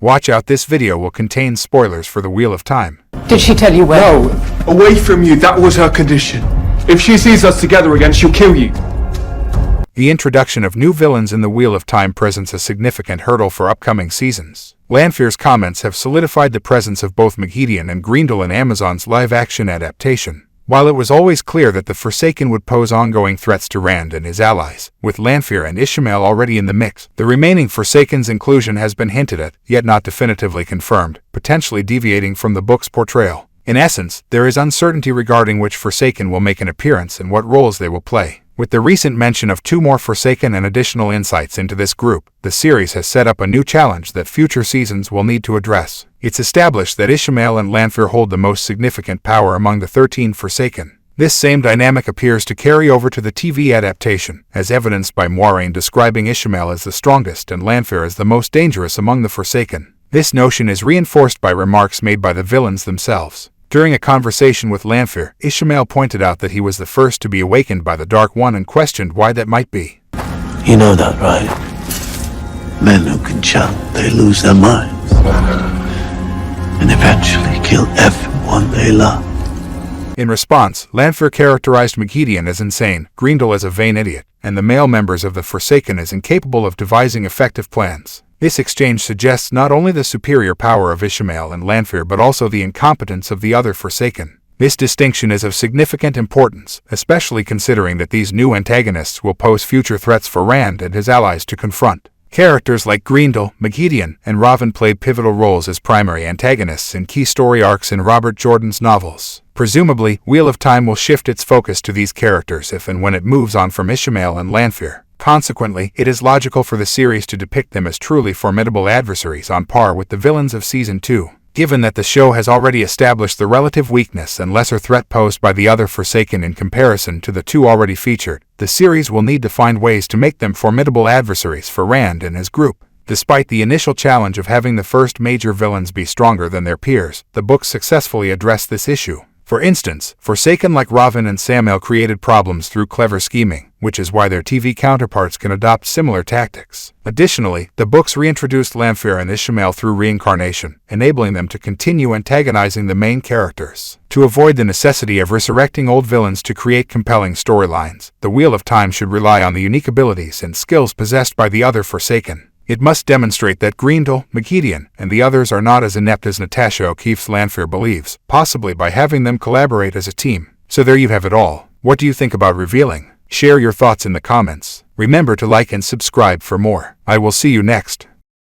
Watch out, this video will contain spoilers for the Wheel of Time. Did she tell you where? No, away from you, that was her condition. If she sees us together again, she'll kill you. The introduction of new villains in the Wheel of Time presents a significant hurdle for upcoming seasons. Lanfear's comments have solidified the presence of both Megiddian and Grendel in Amazon's live-action adaptation. While it was always clear that the Forsaken would pose ongoing threats to Rand and his allies, with Lanfear and Ishamael already in the mix, the remaining Forsaken's inclusion has been hinted at, yet not definitively confirmed, potentially deviating from the book's portrayal. In essence, there is uncertainty regarding which Forsaken will make an appearance and what roles they will play. With the recent mention of 2 more Forsaken and additional insights into this group, the series has set up a new challenge that future seasons will need to address. It's established that Ishamael and Lanfear hold the most significant power among the 13 Forsaken. This same dynamic appears to carry over to the TV adaptation, as evidenced by Moiraine describing Ishamael as the strongest and Lanfear as the most dangerous among the Forsaken. This notion is reinforced by remarks made by the villains themselves. During a conversation with Lanfear, Ishamael pointed out that he was the first to be awakened by the Dark One and questioned why that might be. You know that, right? Men who can chant, they lose their minds. And eventually kill everyone they love. In response, Lanfear characterized Megiddian as insane, Grendel as a vain idiot, and the male members of the Forsaken as incapable of devising effective plans. This exchange suggests not only the superior power of Ishamael and Lanfear but also the incompetence of the other Forsaken. This distinction is of significant importance, especially considering that these new antagonists will pose future threats for Rand and his allies to confront. Characters like Grendel, Megiddian, and Raven played pivotal roles as primary antagonists in key story arcs in Robert Jordan's novels. Presumably, Wheel of Time will shift its focus to these characters if and when it moves on from Ishamael and Lanfear. Consequently, it is logical for the series to depict them as truly formidable adversaries on par with the villains of Season 2. Given that the show has already established the relative weakness and lesser threat posed by the other Forsaken in comparison to the 2 already featured, the series will need to find ways to make them formidable adversaries for Rand and his group. Despite the initial challenge of having the first major villains be stronger than their peers, the book successfully addressed this issue. For instance, Forsaken like Raven and Ishamael created problems through clever scheming, which is why their TV counterparts can adopt similar tactics. Additionally, the books reintroduced Lanfear and Ishamael through reincarnation, enabling them to continue antagonizing the main characters. To avoid the necessity of resurrecting old villains to create compelling storylines, the Wheel of Time should rely on the unique abilities and skills possessed by the other Forsaken. It must demonstrate that Grendel, Megiddian, and the others are not as inept as Natasha O'Keefe's Lanfear believes, possibly by having them collaborate as a team. So there you have it all. What do you think about revealing? Share your thoughts in the comments. Remember to like and subscribe for more. I will see you next.